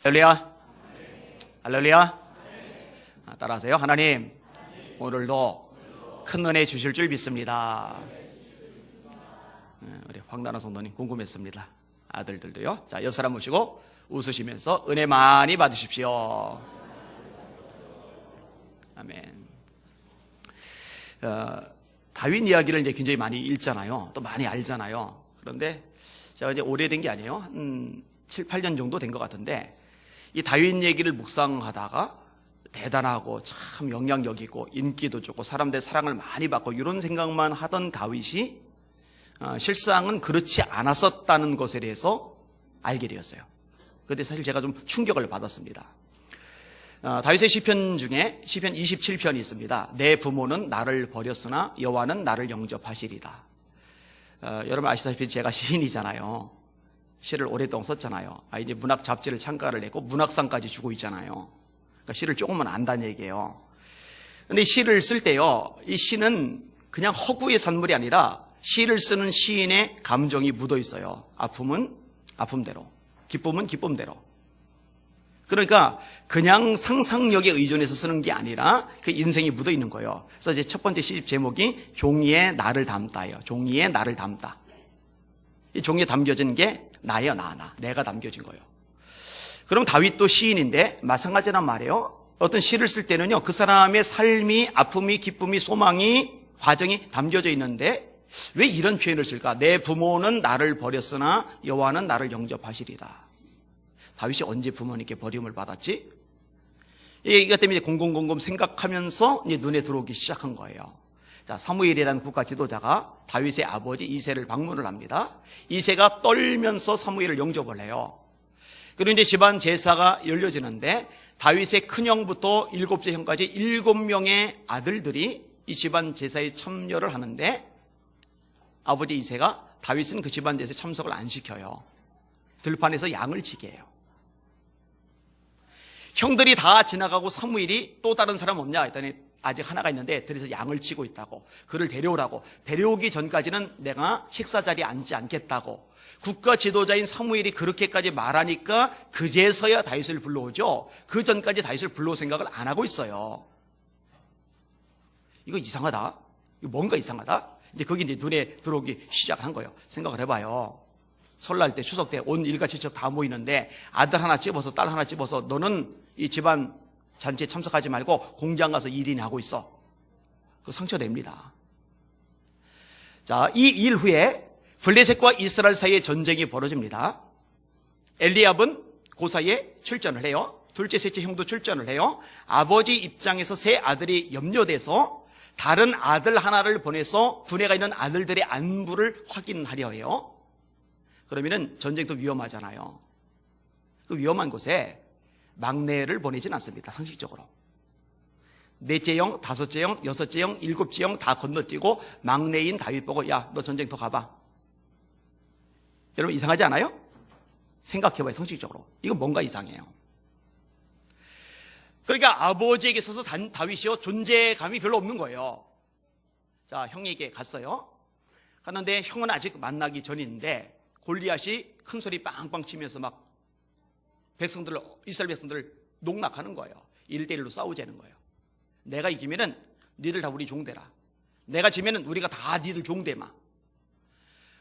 할렐루야. 할렐루야. 따라하세요. 하나님, 오늘도 큰 은혜 주실 줄 믿습니다. 우리 황단아 성도님 궁금했습니다. 아들들도요. 자, 옆 사람 모시고 웃으시면서 은혜 많이 받으십시오. 아멘. 다윗 이야기를 이제 굉장히 많이 읽잖아요. 또 많이 알잖아요. 그런데 제가 이제 오래된 게 아니에요. 한 7, 8년 정도 된 것 같은데 이 다윗 얘기를 묵상하다가 대단하고 참 영향력 있고 인기도 좋고 사람들의 사랑을 많이 받고 이런 생각만 하던 다윗이 실상은 그렇지 않았었다는 것에 대해서 알게 되었어요. 그런데 사실 제가 좀 충격을 받았습니다. 다윗의 시편 중에 시편 27편이 있습니다. 내 부모는 나를 버렸으나 여호와는 나를 영접하시리다. 여러분 아시다시피 제가 시인이잖아요. 시를 오랫동안 썼잖아요. 이제 문학 잡지를 창가를 내고 문학상까지 주고 있잖아요. 그러니까 시를 조금만 안다는 얘기예요. 근데 시를 쓸 때요, 이 시는 그냥 허구의 산물이 아니라 시를 쓰는 시인의 감정이 묻어 있어요. 아픔은 아픔대로, 기쁨은 기쁨대로. 그러니까 그냥 상상력에 의존해서 쓰는 게 아니라 그 인생이 묻어 있는 거예요. 그래서 이제 첫 번째 시집 제목이 종이에 나를 담다예요. 종이에 나를 담다. 이 종이에 담겨진 게 나예요. 내가 담겨진 거예요. 그럼 다윗도 시인인데 마찬가지란 말이에요. 어떤 시를 쓸 때는요, 그 사람의 삶이, 아픔이, 기쁨이, 소망이, 과정이 담겨져 있는데 왜 이런 표현을 쓸까? 내 부모는 나를 버렸으나 여호와는 나를 영접하시리다. 다윗이 언제 부모님께 버림을 받았지? 이것 때문에 곰곰 생각하면서 이제 눈에 들어오기 시작한 거예요. 자, 사무엘이라는 국가 지도자가 다윗의 아버지 이새를 방문을 합니다. 이새가 떨면서 사무엘을 영접을 해요. 그리고 이제 집안 제사가 열려지는데 다윗의 큰형부터 7째 형까지 7명의 아들들이 이 집안 제사에 참여를 하는데 아버지 이새가 다윗은 그 집안 제사에 참석을 안 시켜요. 들판에서 양을 치게 해요. 형들이 다 지나가고 사무엘이 또 다른 사람 없냐 했더니 아직 하나가 있는데 들에서 양을 치고 있다고, 그를 데려오라고, 데려오기 전까지는 내가 식사 자리에 앉지 않겠다고 국가 지도자인 사무엘이 그렇게까지 말하니까 그제서야 다윗을 불러오죠. 그 전까지 다윗을 불러올 생각을 안 하고 있어요. 이거 이상하다, 이거 뭔가 이상하다. 이제 그게 이제 눈에 들어오기 시작한 거예요. 생각을 해봐요. 설날 때, 추석 때 온 일가친척 다 모이는데 아들 하나 집어서 딸 하나 집어서 너는 이 집안 잔치에 참석하지 말고 공장 가서 일이나 하고 있어. 그거 상처됩니다. 자, 이 일 후에 블레셋과 이스라엘 사이에 전쟁이 벌어집니다. 엘리압은 그 사이에 출전을 해요. 둘째, 셋째 형도 출전을 해요. 아버지 입장에서 세 아들이 염려돼서 다른 아들 하나를 보내서 군에 가 있는 아들들의 안부를 확인하려 해요. 그러면은 전쟁도 위험하잖아요. 그 위험한 곳에 막내를 보내진 않습니다. 상식적으로. 넷째 형, 다섯째 형, 여섯째 형, 일곱째 형 다 건너뛰고 막내인 다윗 보고 야, 너 전쟁터 가봐. 여러분 이상하지 않아요? 생각해봐요. 상식적으로. 이건 뭔가 이상해요. 그러니까 아버지에게 있어서 다윗이요, 존재감이 별로 없는 거예요. 자, 형에게 갔어요. 갔는데 형은 아직 만나기 전인데 골리앗이 큰 소리 빵빵 치면서 막 이스라엘 백성들을 농락하는 거예요. 1대1로 싸우자는 거예요. 내가 이기면은 니들 다 우리 종대라. 내가 지면은 우리가 다 니들 종대마.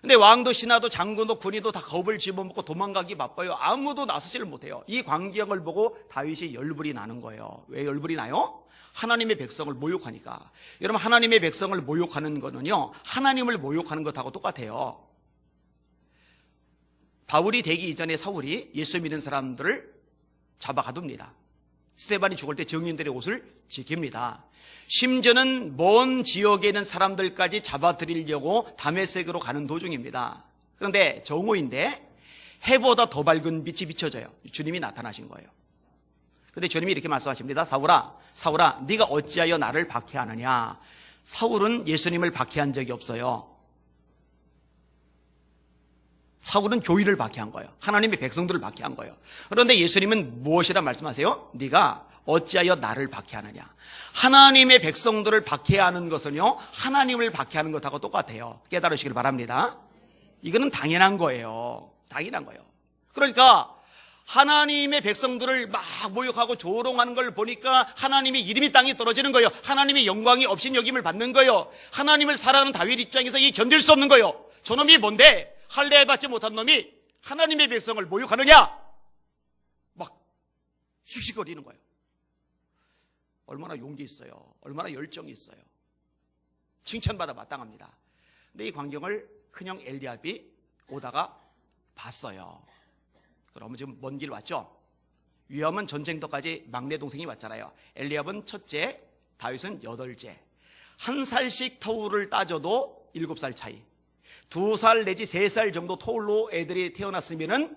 근데 왕도 신하도 장군도 군인도 다 겁을 집어먹고 도망가기 바빠요. 아무도 나서지를 못해요. 이 광경을 보고 다윗이 열불이 나는 거예요. 왜 열불이 나요? 하나님의 백성을 모욕하니까. 여러분 하나님의 백성을 모욕하는 거는요, 하나님을 모욕하는 것하고 똑같아요. 바울이 되기 이전에 사울이 예수 믿는 사람들을 잡아 가둡니다. 스데반이 죽을 때 증인들의 옷을 지킵니다. 심지어는 먼 지역에 있는 사람들까지 잡아들이려고 다메섹으로 가는 도중입니다. 그런데 정오인데 해보다 더 밝은 빛이 비춰져요. 주님이 나타나신 거예요. 그런데 주님이 이렇게 말씀하십니다. 사울아, 네가 어찌하여 나를 박해하느냐. 사울은 예수님을 박해한 적이 없어요. 사울은 교회를 박해한 거예요. 하나님의 백성들을 박해한 거예요. 그런데 예수님은 무엇이라 말씀하세요? 네가 어찌하여 나를 박해하느냐. 하나님의 백성들을 박해하는 것은요, 하나님을 박해하는 것하고 똑같아요. 깨달으시길 바랍니다. 이거는 당연한 거예요. 당연한 거예요. 그러니까 하나님의 백성들을 막 모욕하고 조롱하는 걸 보니까 하나님의 이름이 땅에 떨어지는 거예요. 하나님의 영광이 없인 여김을 받는 거예요. 하나님을 사랑하는 다윗 입장에서 이게 견딜 수 없는 거예요. 저놈이 뭔데 할례받지 못한 놈이 하나님의 백성을 모욕하느냐? 막 씩씩거리는 거예요. 얼마나 용기 있어요. 얼마나 열정이 있어요. 칭찬받아 마땅합니다. 근데 이 광경을 큰형 엘리압이 오다가 봤어요. 그러면 지금 먼 길 왔죠? 위험한 전쟁터까지 막내 동생이 왔잖아요. 엘리압은 첫째, 다윗은 여덟째. 한 살씩 터울을 따져도 7살 차이. 2살 내지 3살 정도 터울로 애들이 태어났으면은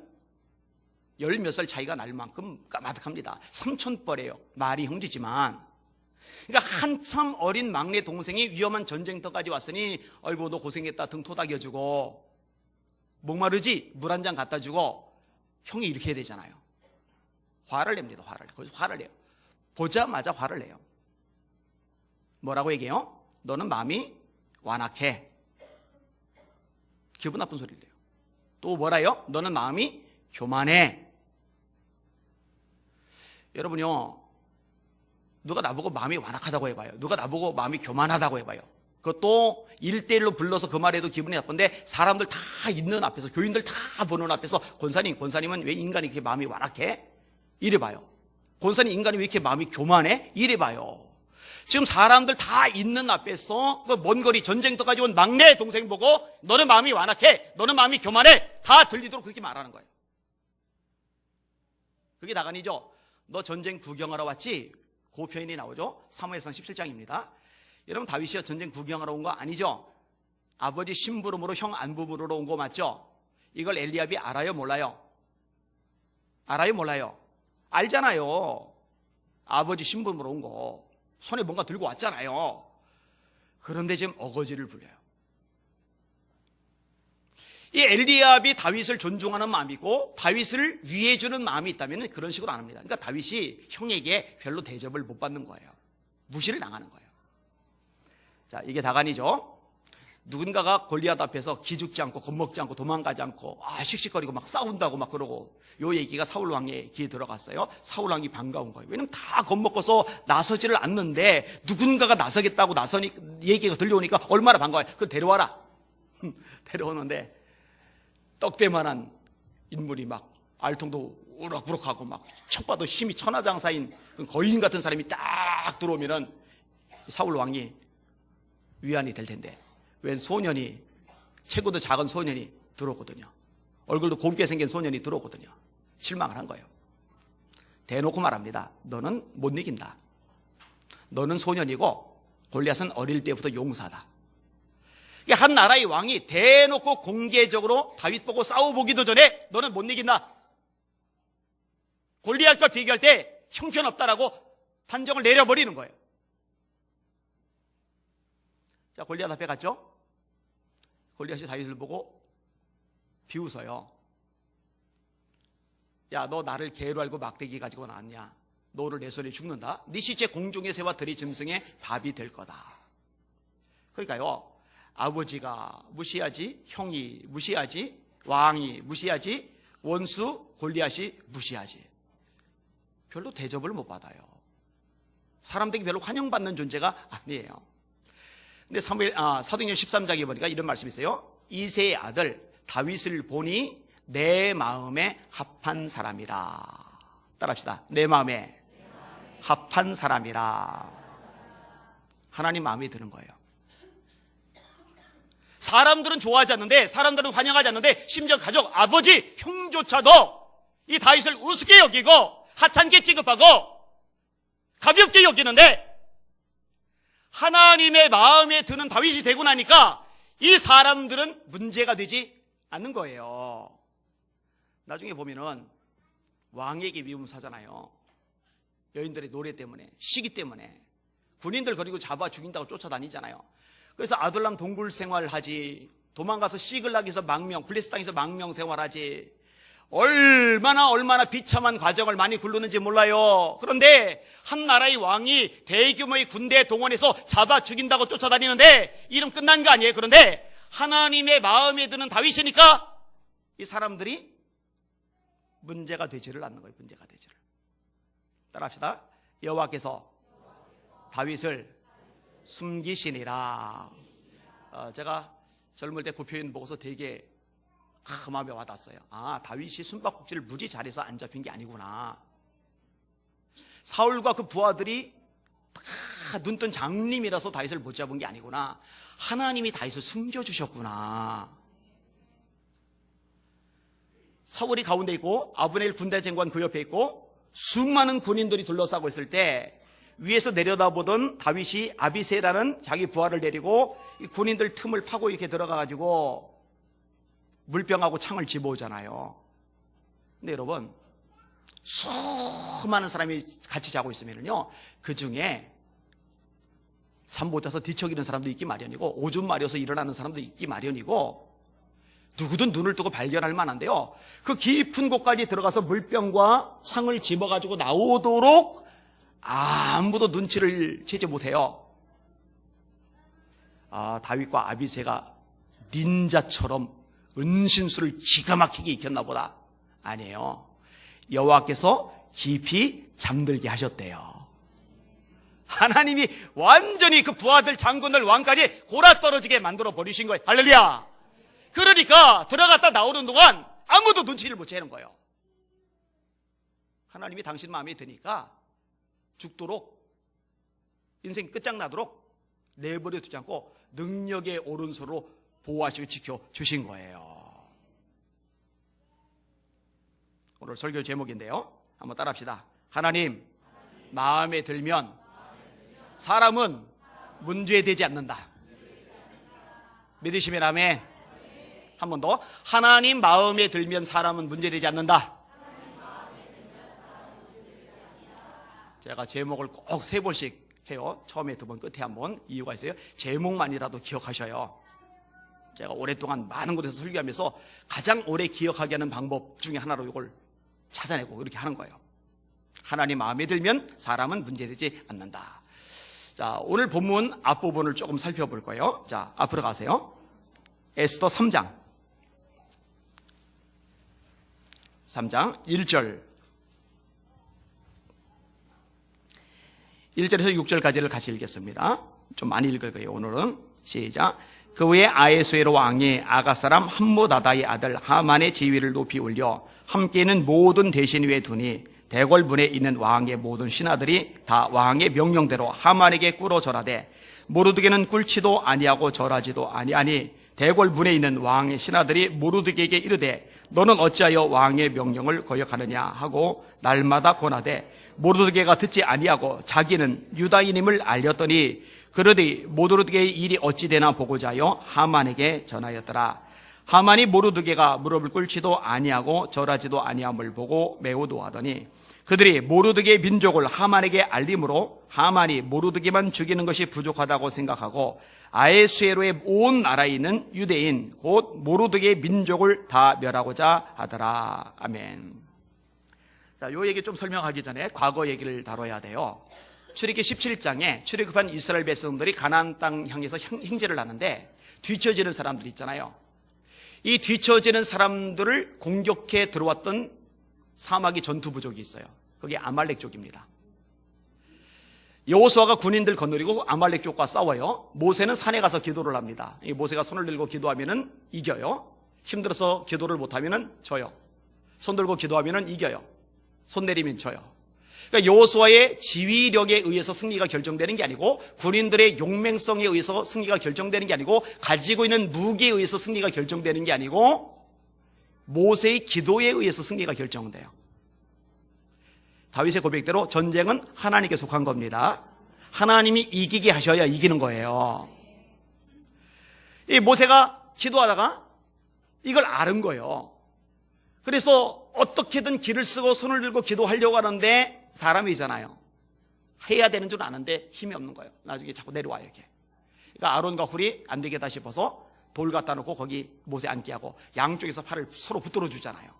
10몇 살 차이가 날 만큼 까마득합니다. 삼촌뻘이에요. 말이 형제지만. 그러니까 한참 어린 막내 동생이 위험한 전쟁터까지 왔으니 아이고 너 고생했다 등 토닥여주고 목마르지 물 한 잔 갖다 주고 형이 이렇게 해야 되잖아요. 화를 냅니다. 거기서 화를 내요. 보자마자 화를 내요. 뭐라고 얘기해요? 너는 마음이 완악해. 기분 나쁜 소리를 해요. 또 뭐라요? 너는 마음이 교만해. 여러분요, 누가 나보고 마음이 완악하다고 해봐요. 누가 나보고 마음이 교만하다고 해봐요. 그것도 1대1로 불러서 그 말해도 기분이 나쁜데 사람들 다 있는 앞에서, 교인들 다 보는 앞에서 권사님은 왜 인간이 이렇게 마음이 완악해? 이래봐요. 권사님, 인간이 왜 이렇게 마음이 교만해? 이래봐요. 지금 사람들 다 있는 앞에서 그 먼 거리 전쟁터까지 온 막내 동생 보고 너는 마음이 완악해, 너는 마음이 교만해, 다 들리도록 그렇게 말하는 거예요. 그게 나간이죠. 너 전쟁 구경하러 왔지? 그 표현이 나오죠. 사무엘상 17장입니다. 여러분, 다윗이 전쟁 구경하러 온 거 아니죠? 아버지 심부름으로 형 안부부르러 온 거 맞죠? 이걸 엘리압이 알아요, 몰라요? 알아요, 몰라요? 알잖아요. 아버지 심부름으로 온 거. 손에 뭔가 들고 왔잖아요. 그런데 지금 어거지를 부려요. 이 엘리압이 다윗을 존중하는 마음이고 다윗을 위해주는 마음이 있다면 그런 식으로 안 합니다. 그러니까 다윗이 형에게 별로 대접을 못 받는 거예요. 무시를 당하는 거예요. 자, 이게 다간이죠. 누군가가 골리앗 앞에서 기죽지 않고 겁먹지 않고 도망가지 않고 씩씩거리고 막 싸운다고 막 그러고, 요 얘기가 사울 왕의 귀에 들어갔어요. 사울 왕이 반가운 거예요. 왜냐면 다 겁먹고서 나서지를 않는데 누군가가 나서겠다고 나서니 얘기가 들려오니까 얼마나 반가워요. 그거 데려와라. 데려오는데 떡대만한 인물이 막 알통도 우럭부럭하고 막 척 봐도 힘이 천하장사인 거인 같은 사람이 딱 들어오면은 사울 왕이 위안이 될 텐데 웬 소년이, 체구도 작은 소년이 들어오거든요. 얼굴도 곱게 생긴 소년이 들어오거든요. 실망을 한 거예요. 대놓고 말합니다. 너는 못 이긴다. 너는 소년이고 골리앗은 어릴 때부터 용사다. 한 나라의 왕이 대놓고 공개적으로 다윗 보고 싸워보기도 전에 너는 못 이긴다. 골리앗과 비교할 때 형편없다라고 판정을 내려버리는 거예요. 자, 골리앗 앞에 갔죠? 골리앗이 다윗을 보고 비웃어요. 야, 너 나를 개로 알고 막대기 가지고 나왔냐? 너를 내 손에 죽는다. 네 시체 공중의 새와 들이 짐승의 밥이 될 거다. 그러니까요, 아버지가 무시하지, 형이 무시하지, 왕이 무시하지, 원수 골리앗이 무시하지. 별로 대접을 못 받아요. 사람들이 별로 환영받는 존재가 아니에요. 근데 사도행전 13장에 보니까 이런 말씀이 있어요. 이새의 아들 다윗을 보니 내 마음에 합한 사람이라. 따라합시다. 내 마음에 합한 사람이라. 하나님 마음에 드는 거예요. 사람들은 좋아하지 않는데, 사람들은 환영하지 않는데, 심지어 가족, 아버지, 형조차도 이 다윗을 우습게 여기고 하찮게 취급하고 가볍게 여기는데, 하나님의 마음에 드는 다윗이 되고 나니까 이 사람들은 문제가 되지 않는 거예요. 나중에 보면은 왕에게 미움 사잖아요. 여인들의 노래 때문에, 시기 때문에 군인들 그리고 잡아 죽인다고 쫓아다니잖아요. 그래서 아둘람 동굴 생활하지, 도망가서 시글락에서 망명, 블레스 땅에서 망명 생활하지, 얼마나 비참한 과정을 많이 굴르는지 몰라요. 그런데 한 나라의 왕이 대규모의 군대 동원해서 잡아 죽인다고 쫓아다니는데 이름 끝난 거 아니에요. 그런데 하나님의 마음에 드는 다윗이니까 이 사람들이 문제가 되지를 않는 거예요. 문제가 되지를. 따라합시다. 여호와께서 다윗을 숨기시니라. 제가 젊을 때 그 표현 보고서 되게 마음에 와닿았어요. 다윗이 숨바꼭질을 무지 잘해서 안 잡힌 게 아니구나. 사울과 그 부하들이 다 눈뜬 장님이라서 다윗을 못 잡은 게 아니구나. 하나님이 다윗을 숨겨주셨구나. 사울이 가운데 있고 아브넬 군대 장관 그 옆에 있고 수많은 군인들이 둘러싸고 있을 때 위에서 내려다보던 다윗이 아비새라는 자기 부하를 데리고 이 군인들 틈을 파고 이렇게 들어가가지고 물병하고 창을 집어오잖아요. 근데 여러분, 수많은 사람이 같이 자고 있으면요, 그 중에 잠 못 자서 뒤척이는 사람도 있기 마련이고 오줌 마려서 일어나는 사람도 있기 마련이고 누구든 눈을 뜨고 발견할 만한데요, 그 깊은 곳까지 들어가서 물병과 창을 집어가지고 나오도록 아무도 눈치를 채지 못해요. 다윗과 아비새가 닌자처럼 은신술을 기가 막히게 익혔나 보다. 아니에요. 여호와께서 깊이 잠들게 하셨대요. 하나님이 완전히 그 부하들, 장군들, 왕까지 골아떨어지게 만들어 버리신 거예요. 할렐루야. 그러니까 들어갔다 나오는 동안 아무도 눈치를 못 채는 거예요. 하나님이 당신 마음에 드니까 죽도록, 인생 끝장나도록 내버려 두지 않고 능력의 오른손으로 보호하시고 지켜주신 거예요. 오늘 설교 제목인데요, 한번 따라합시다. 하나님 마음에 들면 사람은 문제되지 않는다. 믿으시면 아멘. 한 번 더. 하나님 마음에 들면 사람은 문제되지 않는다. 제가 제목을 꼭 3번씩 해요. 처음에 2번, 끝에 1번. 이유가 있어요. 제목만이라도 기억하셔요. 제가 오랫동안 많은 곳에서 설교하면서 가장 오래 기억하게 하는 방법 중에 하나로 이걸 찾아내고 이렇게 하는 거예요. 하나님 마음에 들면 사람은 문제되지 않는다. 자, 오늘 본문 앞부분을 조금 살펴볼 거예요. 자, 앞으로 가세요. 에스더 3장 1절 1절에서 6절까지를 같이 읽겠습니다. 좀 많이 읽을 거예요, 오늘은. 시작. 그 후에 아에수에로 왕이 아가 사람 함무다다의 아들 하만의 지위를 높이 올려 함께 있는 모든 대신 위에 두니 대궐문에 있는 왕의 모든 신하들이 다 왕의 명령대로 하만에게 꿇어 절하되 모르드게는 꿇지도 아니하고 절하지도 아니하니 대궐문에 있는 왕의 신하들이 모르드게에게 이르되 너는 어찌하여 왕의 명령을 거역하느냐 하고 날마다 권하되 모르드게가 듣지 아니하고 자기는 유다인임을 알렸더니 그러되 모르드게의 일이 어찌 되나 보고자 하여 하만에게 전하였더라. 하만이 모르드게가 무릎을 꿇지도 아니하고 절하지도 아니함을 보고 매우 노하더니 그들이 모르드게의 민족을 하만에게 알림으로 하만이 모르드게만 죽이는 것이 부족하다고 생각하고 아에수에로의 온 나라에 있는 유대인 곧 모르드게의 민족을 다 멸하고자 하더라. 아멘. 자, 요 얘기 좀 설명하기 전에 과거 얘기를 다뤄야 돼요. 출애굽기 17장에 출애굽한 이스라엘 백성들이 가나안 땅 향해서 행진을 하는데 뒤처지는 사람들이 있잖아요. 이 뒤처지는 사람들을 공격해 들어왔던 사마귀 전투 부족이 있어요. 그게 아말렉 족입니다. 여호수아가 군인들 거느리고 아말렉 족과 싸워요. 모세는 산에 가서 기도를 합니다. 모세가 손을 들고 기도하면은 이겨요. 힘들어서 기도를 못하면은 져요. 손 들고 기도하면은 이겨요. 손 내리면 져요. 그러니까 여호수아의 지휘력에 의해서 승리가 결정되는 게 아니고 군인들의 용맹성에 의해서 승리가 결정되는 게 아니고 가지고 있는 무기에 의해서 승리가 결정되는 게 아니고 모세의 기도에 의해서 승리가 결정돼요. 다윗의 고백대로 전쟁은 하나님께 속한 겁니다. 하나님이 이기게 하셔야 이기는 거예요. 이 모세가 기도하다가 이걸 아는 거예요. 그래서 어떻게든 길을 쓰고 손을 들고 기도하려고 하는데 사람이잖아요. 해야 되는 줄 아는데 힘이 없는 거예요. 나중에 자꾸 내려와요, 이렇게. 그러니까 아론과 훌이 안 되겠다 싶어서 돌 갖다 놓고 거기 모세 앉게 하고 양쪽에서 팔을 서로 붙들어 주잖아요.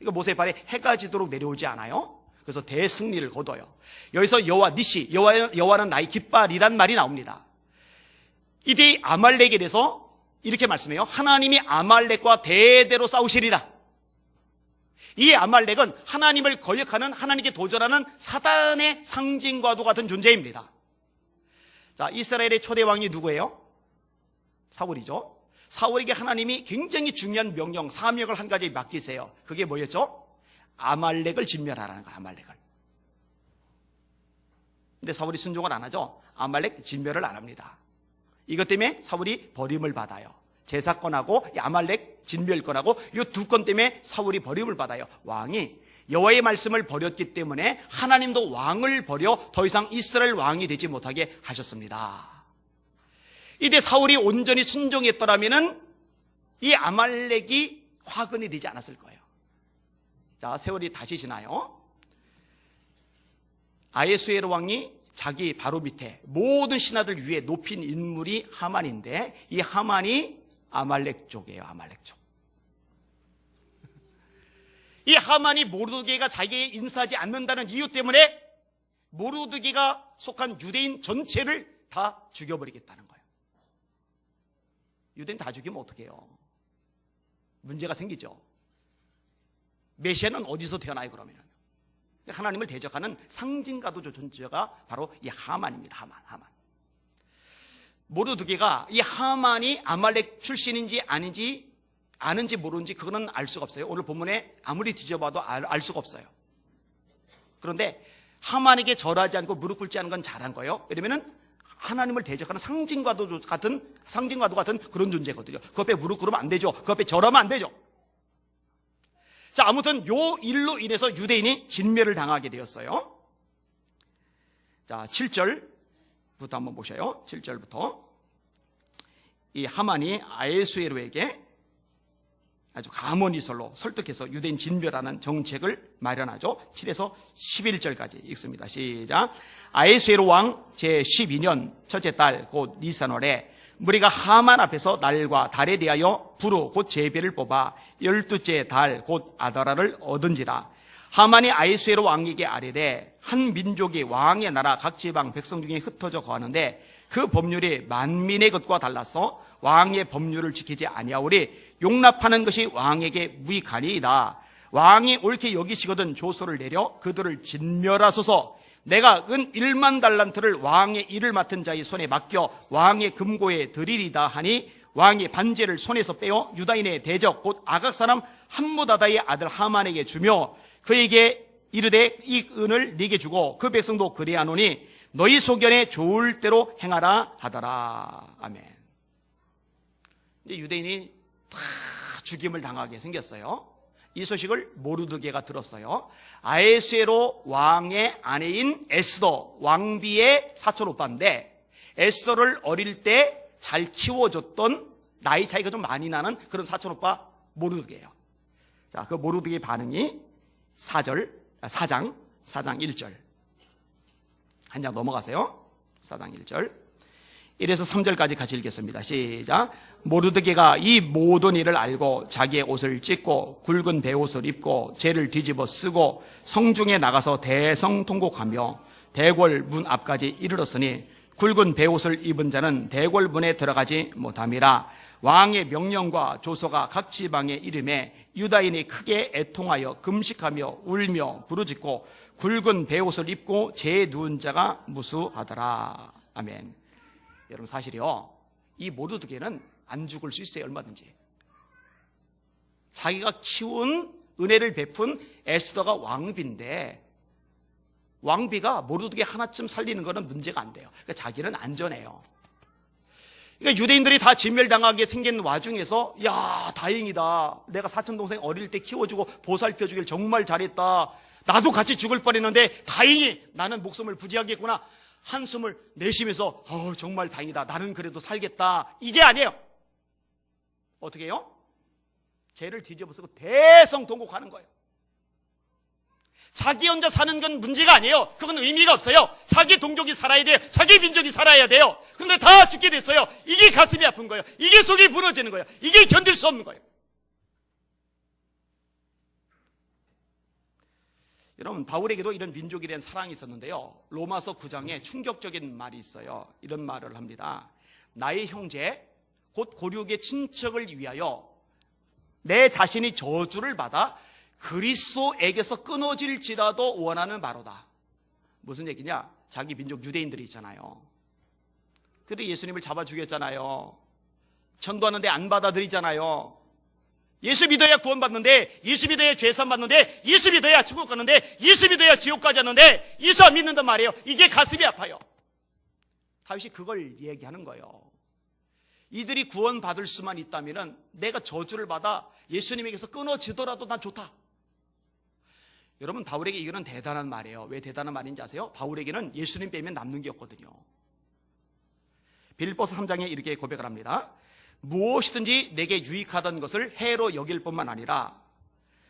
이거 모세의 발에 해가 지도록 내려오지 않아요? 그래서 대승리를 거둬요. 여기서 여호와 니시, 여호와는 나의 깃발이란 말이 나옵니다. 이들이 아말렉에 대해서 이렇게 말씀해요. 하나님이 아말렉과 대대로 싸우시리라. 이 아말렉은 하나님을 거역하는, 하나님께 도전하는 사단의 상징과도 같은 존재입니다. 자, 이스라엘의 초대 왕이 누구예요? 사울이죠. 사울에게 하나님이 굉장히 중요한 명령, 사명을 한 가지 맡기세요. 그게 뭐였죠? 아말렉을 진멸하라는 거예요. 아말렉을. 근데 사울이 순종을 안 하죠. 아말렉 진멸을 안 합니다. 이것 때문에 사울이 버림을 받아요. 제사건하고 아말렉 진멸건하고 이 두 건 때문에 사울이 버림을 받아요. 왕이 여호와의 말씀을 버렸기 때문에 하나님도 왕을 버려 더 이상 이스라엘 왕이 되지 못하게 하셨습니다. 이때 사울이 온전히 순종했더라면 이 아말렉이 화근이 되지 않았을 거예요. 자, 세월이 다시 지나요. 아하수에로 왕이 자기 바로 밑에 모든 신하들 위에 높인 인물이 하만인데, 이 하만이 아말렉 쪽이에요. 아말렉 쪽. 이 하만이 모르드게가 자기에게 인사하지 않는다는 이유 때문에 모르드게가 속한 유대인 전체를 다 죽여버리겠다는 거예요. 유대인 다 죽이면 어떻게 해요? 문제가 생기죠. 메시아는 어디서 태어나요? 그러면 하나님을 대적하는 상징과도 존재가 바로 이 하만입니다. 하만. 모르드게가 이 하만이 아말렉 출신인지 아닌지 아는지 모르는지 그거는 알 수가 없어요. 오늘 본문에 아무리 뒤져봐도 알 수가 없어요. 그런데 하만에게 절하지 않고 무릎 꿇지 않은 건 잘한 거예요. 왜냐면은 하나님을 대적하는 상징과도 같은 그런 존재거든요. 그 앞에 무릎 꿇으면 안 되죠. 그 앞에 절하면 안 되죠. 자, 아무튼 요 일로 인해서 유대인이 진멸을 당하게 되었어요. 자, 7절부터 한번 보셔요. 7절부터. 이 하만이 아하수에로에게 아주 가문이설로 설득해서 유대인 진멸하는 정책을 마련하죠. 7에서 11절까지 읽습니다. 시작. 아하수에로 왕 제12년 첫째 달 곧 니산월에 무리가 하만 앞에서 날과 달에 대하여 부르 곧 제비를 뽑아 12째 달 곧 아다라를 얻은지라. 하만이 아하수에로 왕에게 아뢰되 한 민족이 왕의 나라 각 지방 백성 중에 흩어져 거하는데 그 법률이 만민의 것과 달라서 왕의 법률을 지키지 아니하오리 용납하는 것이 왕에게 무익하니이다. 왕이 옳게 여기시거든 조서를 내려 그들을 진멸하소서. 내가 은 1만 달란트를 왕의 일을 맡은 자의 손에 맡겨 왕의 금고에 드리리다 하니 왕이 반제를 손에서 빼어 유다인의 대적 곧 아각 사람 함무다다의 아들 하만에게 주며 그에게 이르되 이 은을 네게 주고 그 백성도 그리하노니 너희 소견에 좋을 대로 행하라 하더라. 아멘. 이제 유대인이 다 죽임을 당하게 생겼어요. 이 소식을 모르드게가 들었어요. 아하수에로 왕의 아내인 에스더, 왕비의 사촌 오빠인데 에스더를 어릴 때 잘 키워줬던, 나이 차이가 좀 많이 나는 그런 사촌 오빠 모르드게예요. 자, 그 모르드게의 반응이 4장 1절. 한 장 넘어가세요. 4장 1절. 1에서 3절까지 같이 읽겠습니다. 시작. 모르드게가 이 모든 일을 알고 자기의 옷을 찢고 굵은 베옷을 입고 재를 뒤집어 쓰고 성중에 나가서 대성통곡하며 대궐 문 앞까지 이르렀으니 굵은 베옷을 입은 자는 대궐 문에 들어가지 못함이라. 왕의 명령과 조서가 각 지방의 이름에 유다인이 크게 애통하여 금식하며 울며 부르짖고 굵은 베옷을 입고 재 누운 자가 무수하더라. 아멘. 여러분, 사실이요, 이 모르드게는 안 죽을 수 있어요. 얼마든지. 자기가 키운 은혜를 베푼 에스더가 왕비인데 왕비가 모르드게 하나쯤 살리는 거는 문제가 안 돼요. 그러니까 자기는 안전해요. 그러니까 유대인들이 다 진멸당하게 생긴 와중에서 야, 다행이다. 내가 사촌동생 어릴 때 키워주고 보살펴주길 정말 잘했다. 나도 같이 죽을 뻔했는데 다행히 나는 목숨을 부지하겠구나. 한숨을 내쉬면서 정말 다행이다. 나는 그래도 살겠다. 이게 아니에요. 어떻게 해요? 죄를 뒤집어 쓰고 대성통곡하는 거예요. 자기 혼자 사는 건 문제가 아니에요. 그건 의미가 없어요. 자기 동족이 살아야 돼요. 자기 민족이 살아야 돼요. 그런데 다 죽게 됐어요. 이게 가슴이 아픈 거예요. 이게 속이 무너지는 거예요. 이게 견딜 수 없는 거예요. 여러분, 바울에게도 이런 민족에 대한 사랑이 있었는데요. 로마서 9장에 충격적인 말이 있어요. 이런 말을 합니다. 나의 형제 곧 고륙의 친척을 위하여 내 자신이 저주를 받아 그리스도에게서 끊어질지라도 원하는 바로다. 무슨 얘기냐? 자기 민족 유대인들이 있잖아요. 그래 예수님을 잡아 죽였잖아요. 전도하는데 안 받아들이잖아요. 예수 믿어야 구원받는데, 예수 믿어야 죄산 받는데, 예수 믿어야 천국 가는데, 예수 믿어야 지옥 가지 않는데 예수 안 믿는단 말이에요. 이게 가슴이 아파요. 다윗이 그걸 얘기하는 거예요. 이들이 구원받을 수만 있다면 내가 저주를 받아 예수님에게서 끊어지더라도 난 좋다. 여러분, 바울에게 이거는 대단한 말이에요. 왜 대단한 말인지 아세요? 바울에게는 예수님 빼면 남는 게 없거든요. 빌립보서 3장에 이렇게 고백을 합니다. 무엇이든지 내게 유익하던 것을 해로 여길 뿐만 아니라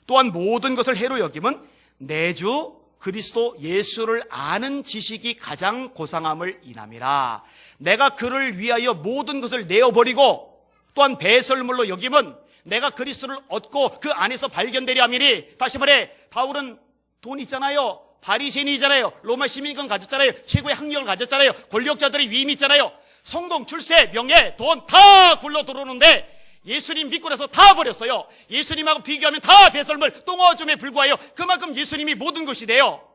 또한 모든 것을 해로 여김은 내 주 그리스도 예수를 아는 지식이 가장 고상함을 인함이라. 내가 그를 위하여 모든 것을 내어버리고 또한 배설물로 여김은 내가 그리스도를 얻고 그 안에서 발견되려 함이니. 다시 말해, 바울은 돈 있잖아요. 바리새인이잖아요. 로마 시민권 가졌잖아요. 최고의 학력을 가졌잖아요. 권력자들의 위임이 있잖아요. 성공, 출세, 명예, 돈 다 굴러 들어오는데 예수님 믿고 나서 다 버렸어요. 예수님하고 비교하면 다 배설물, 똥오줌에 불과해요. 그만큼 예수님이 모든 것이 돼요.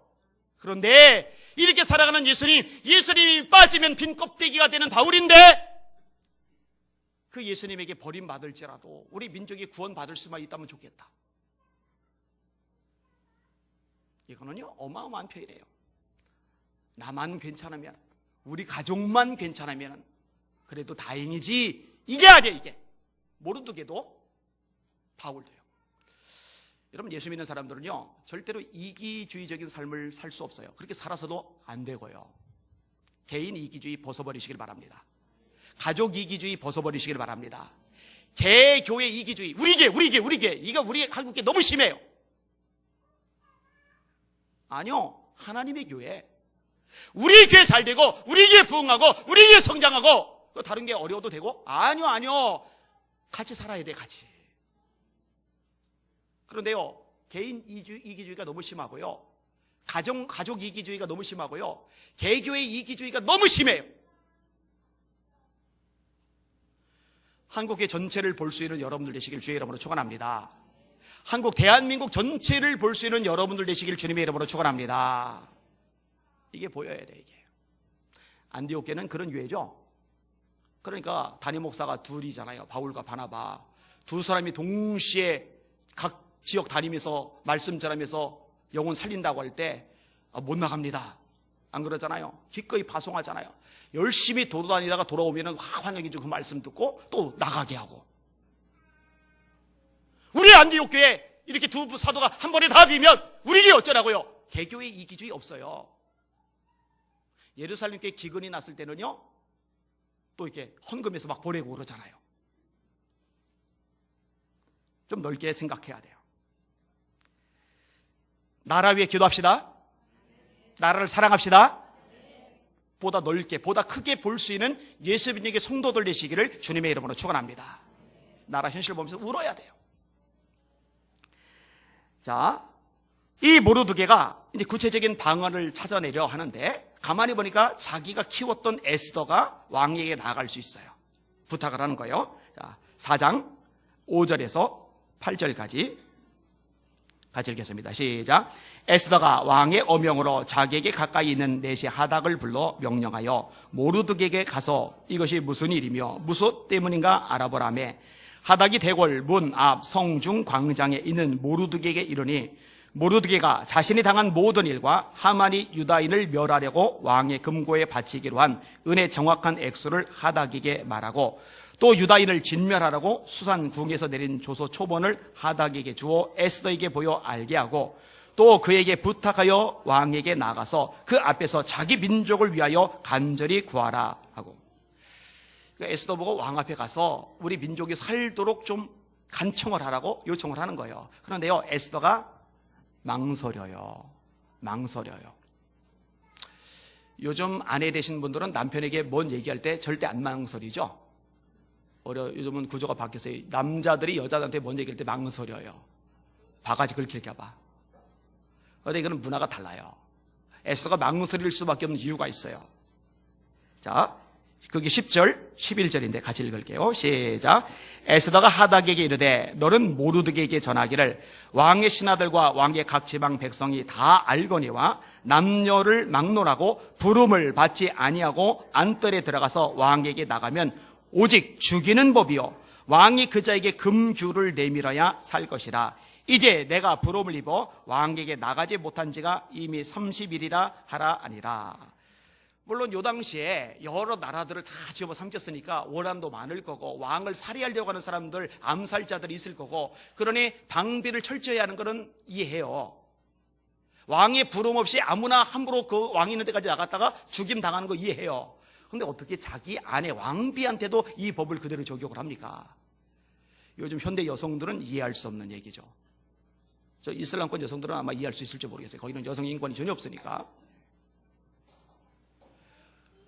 그런데 이렇게 살아가는 예수님이 빠지면 빈 껍데기가 되는 바울인데 그 예수님에게 버림받을지라도 우리 민족이 구원받을 수만 있다면 좋겠다. 이거는요 어마어마한 표현이에요. 나만 괜찮으면, 우리 가족만 괜찮으면 그래도 다행이지. 이게 아니에요. 이게 모르드게도 바울도요. 여러분, 예수 믿는 사람들은요 절대로 이기주의적인 삶을 살 수 없어요. 그렇게 살아서도 안 되고요. 개인 이기주의 벗어버리시길 바랍니다. 가족 이기주의 벗어버리시길 바랍니다. 개교회 이기주의, 우리게 이거 우리 한국에 너무 심해요. 아니요, 하나님의 교회, 우리 교회 잘 되고 우리 교회 부흥하고 우리 교회 성장하고 다른 게 어려워도 되고, 아니요 같이 살아야 돼, 같이. 그런데요 개인 이기주의가 너무 심하고요, 가족 이기주의가 너무 심하고요, 개교회 이기주의가 너무 심해요. 한국의 전체를 볼 수 있는 여러분들 되시길 주의 이름으로 축원합니다. 한국 대한민국 전체를 볼 수 있는 여러분들 되시길 주님의 이름으로 축원합니다. 이게 보여야 돼. 이게 안디옥교는 그런 교회죠. 그러니까 담임 목사가 둘이잖아요. 바울과 바나바 두 사람이 동시에 각 지역 다니면서 말씀 전하면서 영혼 살린다고 할 때 못 나갑니다. 안 그러잖아요. 기꺼이 파송하잖아요. 열심히 돌아다니다가 돌아오면 환영해주고 그 말씀 듣고 또 나가게 하고. 우리 안디옥 교회 이렇게 두 사도가 한 번에 다 비면 우리 교회 어쩌라고요? 개교회 이기주의 없어요. 예루살렘 교회 기근이 났을 때는요 또 이렇게 헌금해서 막 보내고 그러잖아요. 좀 넓게 생각해야 돼요. 나라 위해 기도합시다. 나라를 사랑합시다. 보다 넓게, 보다 크게 볼 수 있는 예수 믿는 성도들 되시기를 주님의 이름으로 축원합니다. 나라 현실 보면서 울어야 돼요. 자, 이 모르드게가 이제 구체적인 방안을 찾아내려 하는데, 가만히 보니까 자기가 키웠던 에스더가 왕에게 나아갈 수 있어요. 부탁을 하는 거예요. 자, 4장 5절에서 8절까지 같이 읽겠습니다. 시작. 에스더가 왕의 어명으로 자기에게 가까이 있는 내시 하닥을 불러 명령하여 모르드게에게 가서 이것이 무슨 일이며 무엇 때문인가 알아보라며, 하닥이 대궐 문 앞 성중 광장에 있는 모르드게에게 이르니, 모르드게가 자신이 당한 모든 일과 하만이 유다인을 멸하려고 왕의 금고에 바치기로 한 은혜 정확한 액수를 하닥에게 말하고, 또 유다인을 진멸하라고 수산궁에서 내린 조서 초본을 하닥에게 주어 에스더에게 보여 알게 하고, 또 그에게 부탁하여 왕에게 나가서 그 앞에서 자기 민족을 위하여 간절히 구하라 하고. 그러니까 에스더 보고 왕 앞에 가서 우리 민족이 살도록 좀 간청을 하라고 요청을 하는 거예요. 그런데요 에스더가 망설여요. 요즘 아내 되신 분들은 남편에게 뭔 얘기할 때 절대 안 망설이죠. 요즘은 구조가 바뀌어서 남자들이 여자들한테 뭔 얘기할 때 망설여요. 바가지 긁힐까 봐. 그런데 이거는 문화가 달라요. 에스더가 망설일 수밖에 없는 이유가 있어요. 자, 그게 10절, 11절인데 같이 읽을게요. 시작. 에스더가 하닥에게 이르되 너는 모르드게에게 전하기를 왕의 신하들과 왕의 각 지방 백성이 다 알거니와 남녀를 막론하고 부름을 받지 아니하고 안뜰에 들어가서 왕에게 나가면 오직 죽이는 법이요 왕이 그자에게 금규를 내밀어야 살 것이라. 이제 내가 부름을 입어 왕에게 나가지 못한 지가 이미 30일이라 하라 아니라. 물론 요 당시에 여러 나라들을 다 집어 삼켰으니까 원한도 많을 거고 왕을 살해하려고 하는 사람들, 암살자들이 있을 거고, 그러니 방비를 철저히 하는 것은 이해해요. 왕의 부름 없이 아무나 함부로 그 왕이 있는 데까지 나갔다가 죽임 당하는 거 이해해요. 그런데 어떻게 자기 아내 왕비한테도 이 법을 그대로 적용을 합니까? 요즘 현대 여성들은 이해할 수 없는 얘기죠. 저 이슬람권 여성들은 아마 이해할 수 있을지 모르겠어요. 거기는 여성 인권이 전혀 없으니까.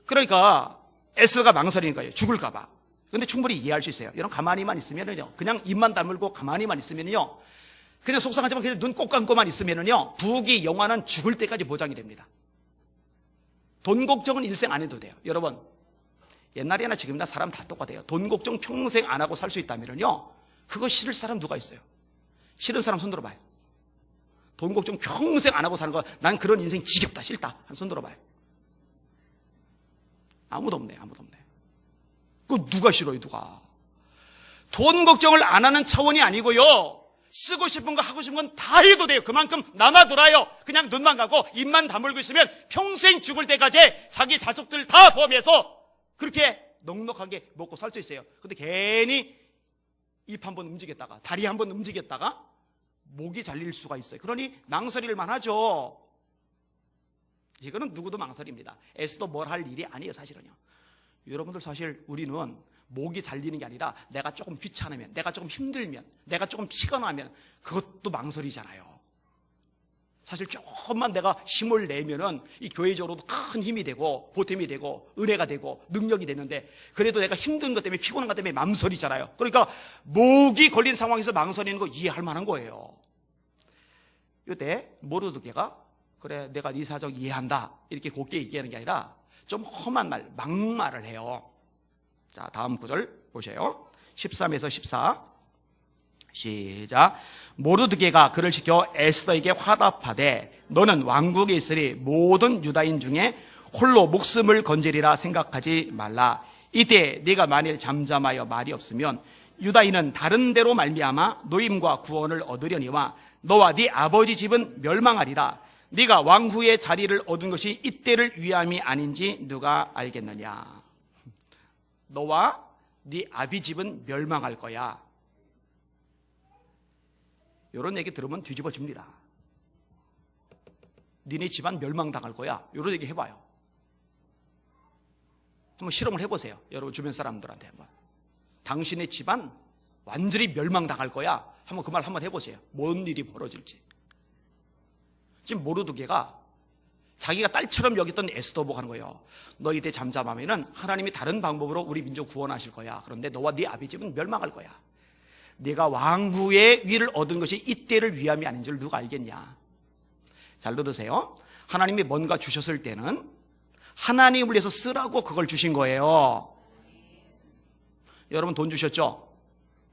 그러니까 에스더가 망설이는 거예요. 죽을까 봐. 근데 충분히 이해할 수 있어요. 여러분 가만히만 있으면은요, 그냥 입만 다물고 가만히만 있으면은요, 그냥 속상하지만 그냥 눈 꼭 감고만 있으면은요, 부귀 영화는 죽을 때까지 보장이 됩니다. 돈 걱정은 일생 안 해도 돼요. 여러분 옛날이나 지금이나 사람 다 똑같아요. 돈 걱정 평생 안 하고 살 수 있다면은요, 그거 싫을 사람 누가 있어요? 싫은 사람 손 들어봐요. 돈 걱정 평생 안 하고 사는 거, 난 그런 인생 지겹다, 싫다, 한 손 들어봐요. 아무도 없네, 아무도 없네. 그거 누가 싫어요, 누가? 돈 걱정을 안 하는 차원이 아니고요, 쓰고 싶은 거 하고 싶은 건 다 해도 돼요. 그만큼 남아돌아요. 그냥 눈만 감고 입만 다물고 있으면 평생 죽을 때까지 자기 자식들 다 포함해서 그렇게 넉넉하게 먹고 살 수 있어요. 근데 괜히 입 한번 움직였다가 다리 한번 움직였다가 목이 잘릴 수가 있어요. 그러니 망설일만 하죠. 이거는 누구도 망설입니다. 에스더 뭘 할 일이 아니에요, 사실은요. 여러분들 사실 우리는 목이 잘리는 게 아니라 내가 조금 귀찮으면, 내가 조금 힘들면, 내가 조금 피곤하면 그것도 망설이잖아요. 사실 조금만 내가 힘을 내면은 이 교회적으로도 큰 힘이 되고 보탬이 되고 은혜가 되고 능력이 되는데, 그래도 내가 힘든 것 때문에 피곤한 것 때문에 망설이잖아요. 그러니까 목이 걸린 상황에서 망설이는 거 이해할 만한 거예요. 이때 모르드게가 그래 내가 네 사정 이해한다 이렇게 곱게 얘기하는 게 아니라 좀 험한 말, 막말을 해요. 자, 다음 구절 보세요. 13에서 14 시작. 모르드게가 그를 지켜 에스더에게 화답하되 너는 왕국에 있으리 모든 유다인 중에 홀로 목숨을 건지리라 생각하지 말라. 이때 네가 만일 잠잠하여 말이 없으면 유다인은 다른 데로 말미암아 노임과 구원을 얻으려니와 너와 네 아버지 집은 멸망하리라. 네가 왕후의 자리를 얻은 것이 이때를 위함이 아닌지 누가 알겠느냐. 너와 네 아비 집은 멸망할 거야. 이런 얘기 들으면 뒤집어집니다. 니네 집안 멸망당할 거야. 이런 얘기 해봐요. 한번 실험을 해보세요. 여러분 주변 사람들한테 한번. 당신의 집안 완전히 멸망당할 거야. 한번 그 말 한번 해보세요. 뭔 일이 벌어질지. 지금 모르드게가 자기가 딸처럼 여겼던 에스더 보고 하는 거예요. 너 이때 잠잠하면은 하나님이 다른 방법으로 우리 민족 구원하실 거야. 그런데 너와 네 아비 집은 멸망할 거야. 네가 왕후의 위를 얻은 것이 이때를 위함이 아닌 줄 누가 알겠냐. 잘 들으세요. 하나님이 뭔가 주셨을 때는 하나님을 위해서 쓰라고 그걸 주신 거예요. 여러분 돈 주셨죠?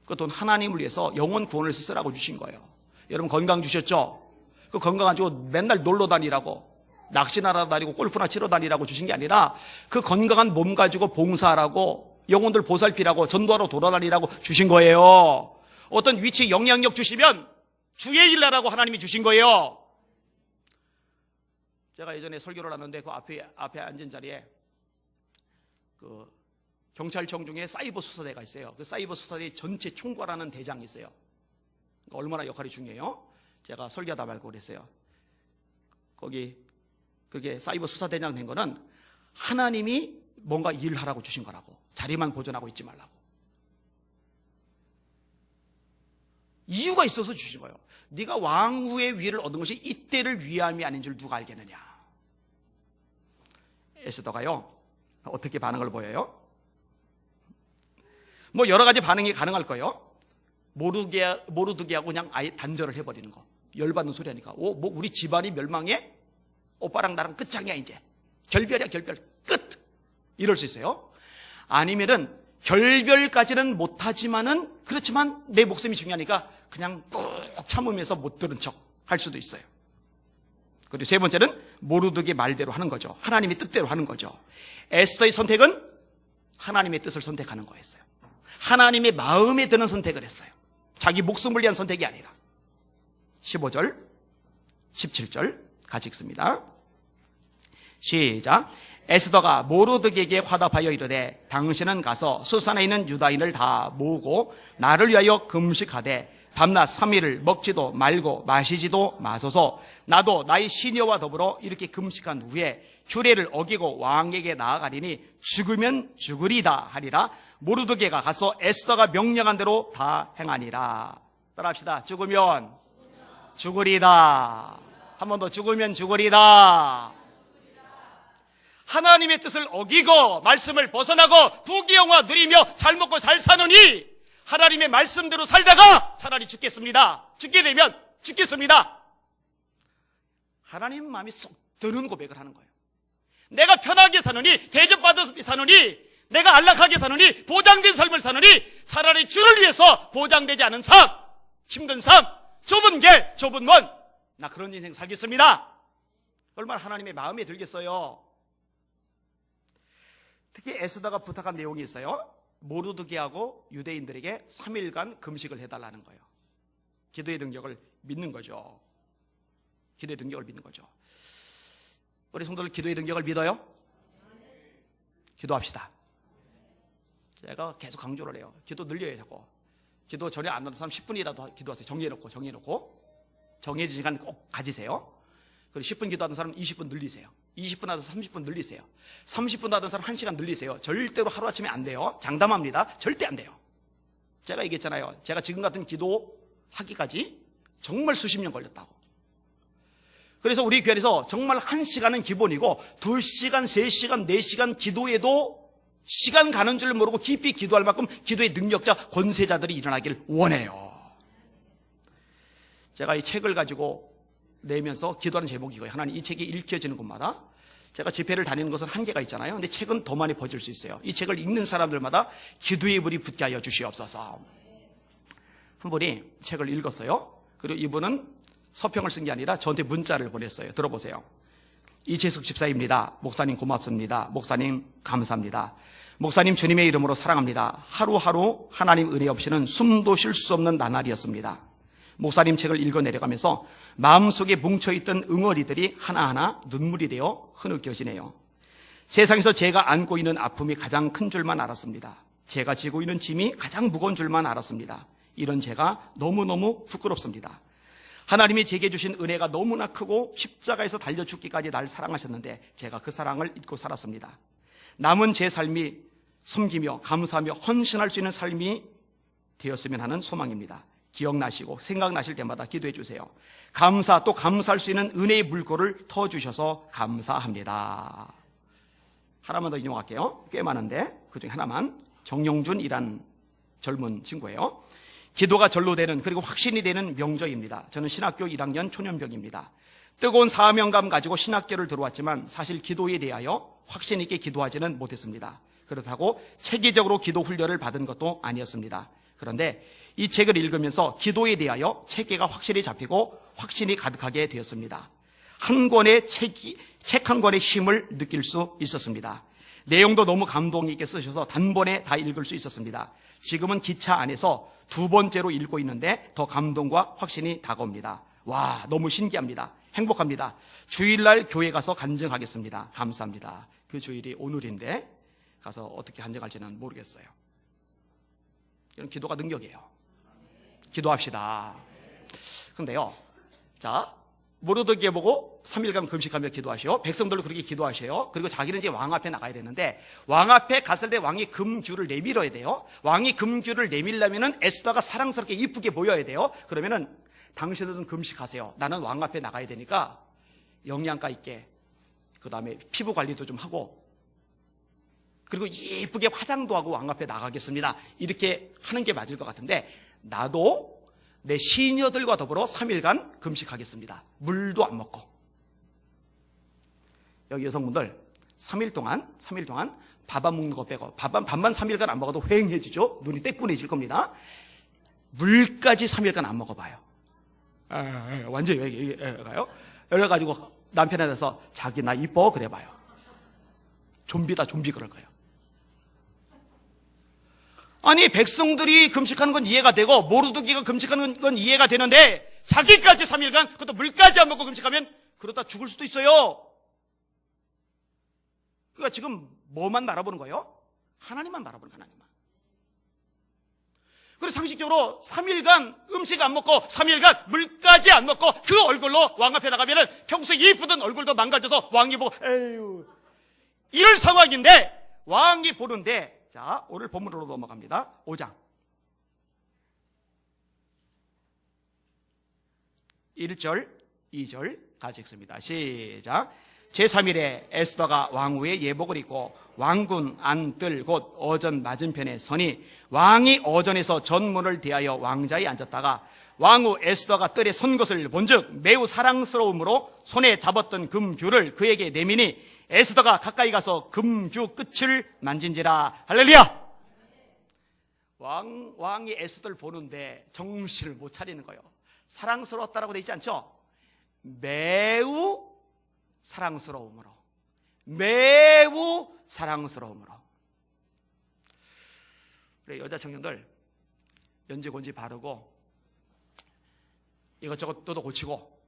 그 돈 하나님을 위해서 영혼 구원을 위해서 쓰라고 주신 거예요. 여러분 건강 주셨죠? 그 건강 가지고 맨날 놀러 다니라고, 낚시나러 다니고 골프나 치러 다니라고 주신 게 아니라 그 건강한 몸 가지고 봉사하라고, 영혼들 보살피라고, 전도하러 돌아다니라고 주신 거예요. 어떤 위치 영향력 주시면 주의 일 하라고 하나님이 주신 거예요. 제가 예전에 설교를 하는데 그 앞에 앉은 자리에 그 경찰청 중에 사이버 수사대가 있어요. 그 사이버 수사대 전체 총괄하는 대장이 있어요. 얼마나 역할이 중요해요. 제가 설교하다 말고 그랬어요. 거기 그게 사이버 수사대장 된 거는 하나님이 뭔가 일하라고 주신 거라고. 자리만 보존하고 있지 말라고. 이유가 있어서 주신 거예요. 네가 왕후의 위를 얻은 것이 이때를 위함이 아닌 줄 누가 알겠느냐. 에스더가요 어떻게 반응을 보여요? 뭐 여러 가지 반응이 가능할 거예요. 모르드게하고 그냥 아예 단절을 해버리는 거. 열받는 소리 하니까 뭐 우리 집안이 멸망해? 오빠랑 나랑 끝장이야. 이제 결별이야, 결별. 끝. 이럴 수 있어요. 아니면은 결별까지는 못하지만은 그렇지만 내 목숨이 중요하니까 그냥 꾹 참으면서 못 들은 척 할 수도 있어요. 그리고 세 번째는 모르드게 말대로 하는 거죠. 하나님의 뜻대로 하는 거죠. 에스더의 선택은 하나님의 뜻을 선택하는 거였어요. 하나님의 마음에 드는 선택을 했어요. 자기 목숨을 위한 선택이 아니라. 15절, 17절 같이 읽습니다. 시작. 에스더가 모르드게에게 화답하여 이르되 당신은 가서 수산에 있는 유다인을 다 모으고 나를 위하여 금식하되 밤낮 3일을 먹지도 말고 마시지도 마소서. 나도 나의 시녀와 더불어 이렇게 금식한 후에 규례를 어기고 왕에게 나아가리니 죽으면 죽으리다 하리라. 모르드게가 가서 에스더가 명령한 대로 다 행하니라. 따라합시다. 죽으면 죽으리다. 한 번 더. 죽으면 죽으리다. 하나님의 뜻을 어기고 말씀을 벗어나고 부귀영화 누리며 잘 먹고 잘 사느니 하나님의 말씀대로 살다가 차라리 죽겠습니다. 죽게 되면 죽겠습니다. 하나님 마음이 쏙 드는 고백을 하는 거예요. 내가 편하게 사느니, 대접받아서 사느니, 내가 안락하게 사느니, 보장된 삶을 사느니 차라리 주를 위해서 보장되지 않은 삶, 힘든 삶, 좁은 길, 좁은 문, 나 그런 인생 살겠습니다. 얼마나 하나님의 마음에 들겠어요. 특히 에스더가 부탁한 내용이 있어요. 모르드게하고 유대인들에게 3일간 금식을 해달라는 거예요. 기도의 능력을 믿는 거죠. 기도의 능력을 믿는 거죠. 우리 성도들 기도의 능력을 믿어요? 기도합시다. 제가 계속 강조를 해요. 기도 늘려요, 자꾸. 기도 전혀 안 하는 사람 10분이라도 기도하세요. 정해놓고. 정해진 시간 꼭 가지세요. 그리고 10분 기도하는 사람 20분 늘리세요. 20분 하던 30분 늘리세요. 30분 하던 사람 1시간 늘리세요. 절대로 하루아침에 안 돼요. 장담합니다. 절대 안 돼요. 제가 얘기했잖아요. 제가 지금 같은 기도 하기까지 정말 수십 년 걸렸다고. 그래서 우리 교회에서 정말 1시간은 기본이고 2시간, 3시간, 4시간 기도에도 시간 가는 줄 모르고 깊이 기도할 만큼 기도의 능력자, 권세자들이 일어나길 원해요. 제가 이 책을 가지고 내면서 기도하는 제목이 이거예요. 하나님, 이 책이 읽혀지는 곳마다 제가 집회를 다니는 것은 한계가 있잖아요. 근데 책은 더 많이 퍼질 수 있어요. 이 책을 읽는 사람들마다 기도의 불이 붙게 하여 주시옵소서. 한 분이 책을 읽었어요. 그리고 이분은 서평을 쓴 게 아니라 저한테 문자를 보냈어요. 들어보세요. 이재숙 집사입니다. 목사님 고맙습니다. 목사님 감사합니다. 목사님 주님의 이름으로 사랑합니다. 하루하루 하나님 은혜 없이는 숨도 쉴 수 없는 나날이었습니다. 목사님 책을 읽어 내려가면서 마음속에 뭉쳐있던 응어리들이 하나하나 눈물이 되어 흐느껴지네요. 세상에서 제가 안고 있는 아픔이 가장 큰 줄만 알았습니다. 제가 지고 있는 짐이 가장 무거운 줄만 알았습니다. 이런 제가 너무너무 부끄럽습니다. 하나님이 제게 주신 은혜가 너무나 크고 십자가에서 달려 죽기까지 날 사랑하셨는데 제가 그 사랑을 잊고 살았습니다. 남은 제 삶이 섬기며 감사하며 헌신할 수 있는 삶이 되었으면 하는 소망입니다. 기억나시고 생각나실 때마다 기도해 주세요. 감사, 또 감사할 수 있는 은혜의 물꼬를 터주셔서 감사합니다. 하나만 더 인용할게요. 꽤 많은데 그중에 하나만. 정용준이란 젊은 친구예요. 기도가 절로 되는, 그리고 확신이 되는 명저입니다. 저는 신학교 1학년 초년병입니다. 뜨거운 사명감 가지고 신학교를 들어왔지만 사실 기도에 대하여 확신 있게 기도하지는 못했습니다. 그렇다고 체계적으로 기도 훈련을 받은 것도 아니었습니다. 그런데 이 책을 읽으면서 기도에 대하여 체계가 확실히 잡히고 확신이 가득하게 되었습니다. 한 권의 책 한 권의 힘을 느낄 수 있었습니다. 내용도 너무 감동 있게 쓰셔서 단번에 다 읽을 수 있었습니다. 지금은 기차 안에서 2번째로 읽고 있는데 더 감동과 확신이 다가옵니다. 와, 너무 신기합니다. 행복합니다. 주일날 교회 가서 간증하겠습니다. 감사합니다. 그 주일이 오늘인데 가서 어떻게 간증할지는 모르겠어요. 이런 기도가 능력이에요. 기도합시다. 그런데요, 자, 모르드게 보고 3일간 금식하며 기도하시오. 백성들도 그렇게 기도하셔요. 그리고 자기는 이제 왕 앞에 나가야 되는데, 왕 앞에 갔을 때 왕이 금규를 내밀어야 돼요. 왕이 금규를 내밀려면은 에스더가 사랑스럽게 이쁘게 보여야 돼요. 그러면은 당신들은 금식하세요. 나는 왕 앞에 나가야 되니까 영양가 있게, 그 다음에 피부 관리도 좀 하고, 그리고 예쁘게 화장도 하고 왕 앞에 나가겠습니다. 이렇게 하는 게 맞을 것 같은데, 나도 내 시녀들과 더불어 3일간 금식하겠습니다. 물도 안 먹고. 여기 여성분들, 3일 동안 밥 안 먹는 거 빼고 밥만 3일간 안 먹어도 휑해지죠. 눈이 떼꾸내질 겁니다. 물까지 3일간 안 먹어봐요. 완전히 가요. 그래가지고 남편한테서 자기 나 이뻐 그래봐요. 좀비다 좀비 그럴 거예요. 아니 백성들이 금식하는 건 이해가 되고 모르드기가 금식하는 건 이해가 되는데 자기까지 3일간 그것도 물까지 안 먹고 금식하면 그러다 죽을 수도 있어요. 그러니까 지금 뭐만 바라보는 거예요? 하나님만 바라보는 거예요. 하나님만. 그래서 상식적으로 3일간 음식 안 먹고 3일간 물까지 안 먹고 그 얼굴로 왕 앞에 나가면은 평소에 이쁘던 얼굴도 망가져서 왕이 보고 에휴 이럴 상황인데 왕이 보는데 자 오늘 본문으로 넘어갑니다. 5장 1절 2절 같이 읽습니다. 시작. 제3일에 에스더가 왕후의 예복을 입고 왕군 안뜰 곧 어전 맞은편에 서니 왕이 어전에서 전문을 대하여 왕자에 앉았다가 왕후 에스더가 뜰에 선 것을 본즉 매우 사랑스러움으로 손에 잡았던 금규를 그에게 내미니 에스더가 가까이 가서 금규 끝을 만진지라. 할렐루야. 왕이 에스더를 보는데 정신을 못 차리는 거예요. 사랑스러웠다라고 돼 있지 않죠? 매우 사랑스러움으로 우리 여자 청년들 연지 곤지 바르고 이것저것 또도 고치고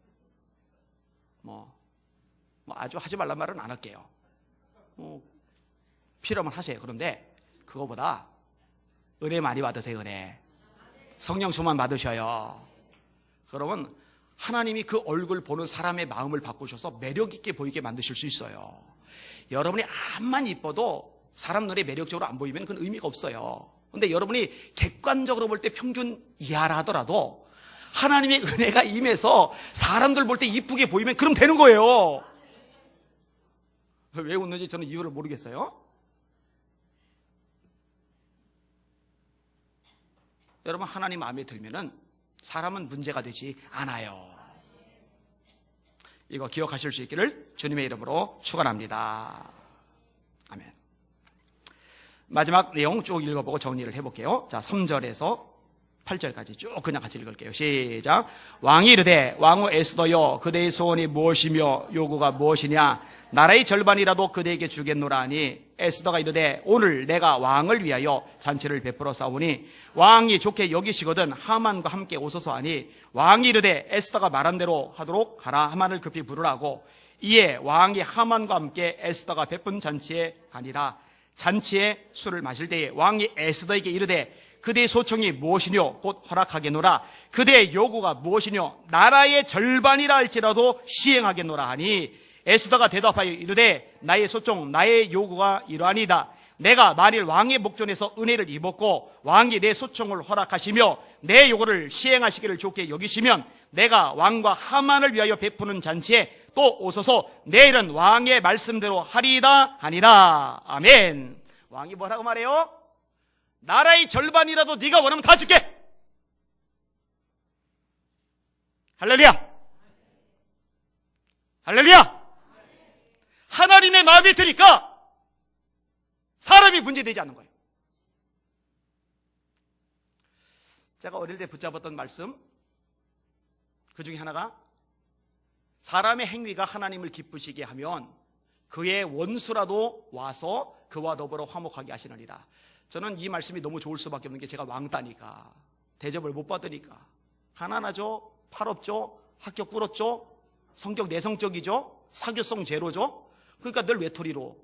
뭐 아주 하지 말란 말은 안 할게요. 필요하면 하세요. 그런데 그거보다 은혜 많이 받으세요. 은혜 성령 충만 받으셔요. 그러면 하나님이 그 얼굴 보는 사람의 마음을 바꾸셔서 매력 있게 보이게 만드실 수 있어요. 여러분이 암만 이뻐도 사람 눈에 매력적으로 안 보이면 그건 의미가 없어요. 그런데 여러분이 객관적으로 볼 때 평균 이하라 하더라도 하나님의 은혜가 임해서 사람들 볼 때 이쁘게 보이면 그럼 되는 거예요. 왜 웃는지 저는 이유를 모르겠어요. 여러분 하나님 마음에 들면은 사람은 문제가 되지 않아요. 이거 기억하실 수 있기를 주님의 이름으로 축원합니다. 아멘. 마지막 내용 쭉 읽어보고 정리를 해볼게요. 자, 3절에서 8절까지 쭉 그냥 같이 읽을게요. 시작. 왕이 이르되 왕후 에스더여 그대의 소원이 무엇이며 요구가 무엇이냐 나라의 절반이라도 그대에게 주겠노라 하니 에스더가 이르되 오늘 내가 왕을 위하여 잔치를 베풀어 싸우니 왕이 좋게 여기시거든 하만과 함께 오소서 하니 왕이 이르되 에스더가 말한 대로 하도록 하라. 하만을 급히 부르라고. 이에 왕이 하만과 함께 에스더가 베푼 잔치에 가니라. 잔치에 술을 마실 때에 왕이 에스더에게 이르되 그대의 소청이 무엇이뇨 곧 허락하겠노라. 그대의 요구가 무엇이뇨 나라의 절반이라 할지라도 시행하겠노라 하니 에스더가 대답하여 이르되 나의 소청 나의 요구가 이러하니다. 내가 만일 왕의 목전에서 은혜를 입었고 왕이 내 소청을 허락하시며 내 요구를 시행하시기를 좋게 여기시면 내가 왕과 하만을 위하여 베푸는 잔치에 또 오소서. 내일은 왕의 말씀대로 하리이다 하니라. 아멘. 왕이 뭐라고 말해요? 나라의 절반이라도 네가 원하면 다 줄게. 할렐루야. 할렐루야. 하나님의 마음이 드니까 사람이 문제되지 않는 거예요. 제가 어릴 때 붙잡았던 말씀 그 중에 하나가 사람의 행위가 하나님을 기쁘시게 하면 그의 원수라도 와서 그와 더불어 화목하게 하시느니라. 저는 이 말씀이 너무 좋을 수밖에 없는 게 제가 왕따니까 대접을 못 받으니까 가난하죠, 팔없죠, 학교 꿇었죠, 성격 내성적이죠, 사교성 제로죠. 그러니까 늘 외톨이로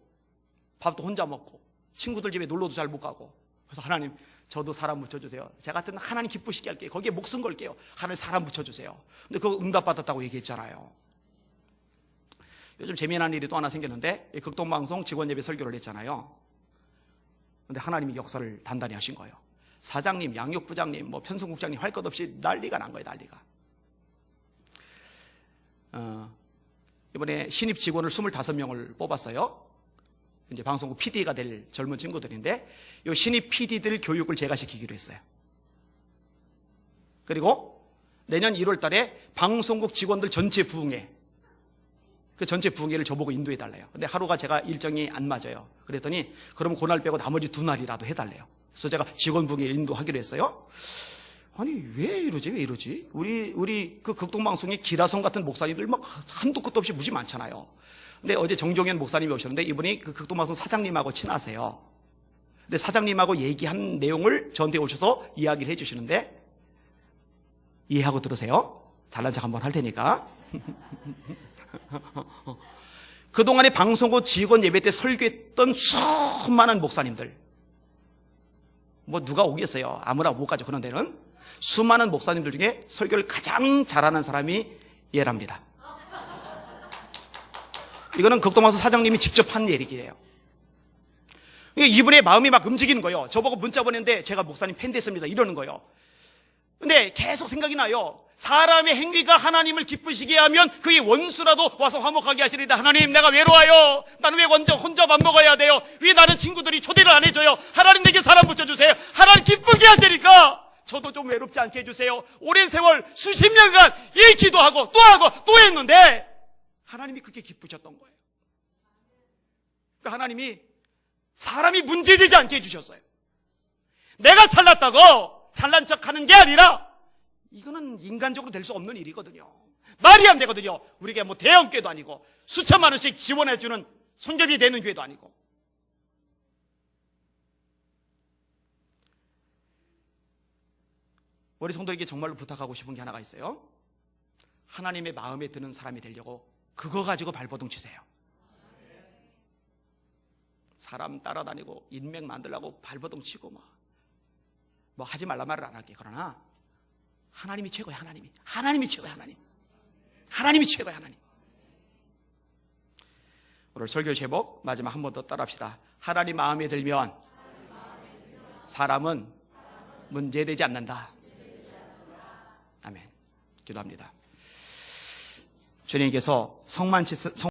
밥도 혼자 먹고 친구들 집에 놀러도 잘 못 가고. 그래서 하나님 저도 사람 붙여주세요. 제가 같은 하나님 기쁘시게 할게요. 거기에 목숨 걸게요. 하나님 사람 붙여주세요. 근데 그거 응답받았다고 얘기했잖아요. 요즘 재미난 일이 또 하나 생겼는데 극동방송 직원예배 설교를 했잖아요. 근데 하나님이 역사를 단단히 하신 거예요. 사장님, 양육부장님, 편성국장님 할 것 없이 난리가 난 거예요. 난리가. 이번에 신입 직원을 25명을 뽑았어요. 이제 방송국 PD가 될 젊은 친구들인데 이 신입 PD들 교육을 제가 시키기로 했어요. 그리고 내년 1월 달에 방송국 직원들 전체 부흥회 그 전체 부흥회를 저보고 인도해 달래요. 근데 하루가 제가 일정이 안 맞아요. 그랬더니 그럼 그날 빼고 나머지 2날이라도 해달래요. 그래서 제가 직원 부흥회를 인도하기로 했어요. 아니 왜 이러지? 우리 그 극동방송에 기라성 같은 목사님들 막 한도 끝도 없이 무지 많잖아요. 근데 어제 정종현 목사님이 오셨는데 이분이 그 극동방송 사장님하고 친하세요. 근데 사장님하고 얘기한 내용을 저한테 오셔서 이야기를 해주시는데 이해하고 들으세요. 잘난 척 한번 할 테니까. 그동안에 방송국 직원 예배 때 설교했던 수많은 목사님들, 뭐 누가 오겠어요? 아무나 못 가죠. 그런 데는 수많은 목사님들 중에 설교를 가장 잘하는 사람이 얘랍니다. 이거는 극동방송 사장님이 직접 한 얘기예요. 이분의 마음이 막 움직이는 거예요. 저보고 문자 보냈는데 제가 목사님 팬 됐습니다 이러는 거예요. 근데 계속 생각이 나요. 사람의 행위가 하나님을 기쁘시게 하면 그의 원수라도 와서 화목하게 하시리다. 하나님, 내가 외로워요. 나는 왜 혼자 밥 먹어야 돼요? 왜 나는 친구들이 초대를 안 해줘요? 하나님, 내게 사람 붙여주세요. 하나님 기쁘게 할 테니까 저도 좀 외롭지 않게 해주세요. 오랜 세월 수십 년간 이 기도하고 또 했는데 하나님이 그렇게 기쁘셨던 거예요. 그러니까 하나님이 사람이 문제되지 않게 해주셨어요. 내가 잘났다고 잘난 척하는 게 아니라 이거는 인간적으로 될 수 없는 일이거든요. 말이 안 되거든요. 우리가 뭐 대형 교회도 아니고 수천만 원씩 지원해주는 손잡이 되는 교회도 아니고. 우리 성도에게 정말로 부탁하고 싶은 게 하나가 있어요. 하나님의 마음에 드는 사람이 되려고 그거 가지고 발버둥 치세요. 사람 따라다니고 인맥 만들려고 발버둥 치고 뭐 하지 말라 말을 안 할게. 그러나 하나님이 최고야. 하나님이 최고야. 하나님이 최고야. 하나님. 오늘 설교 제목 마지막 한 번 더 따라합시다. 하나님 마음에 들면 사람은 문제되지 않는다. 아멘. 기도합니다. 주님께서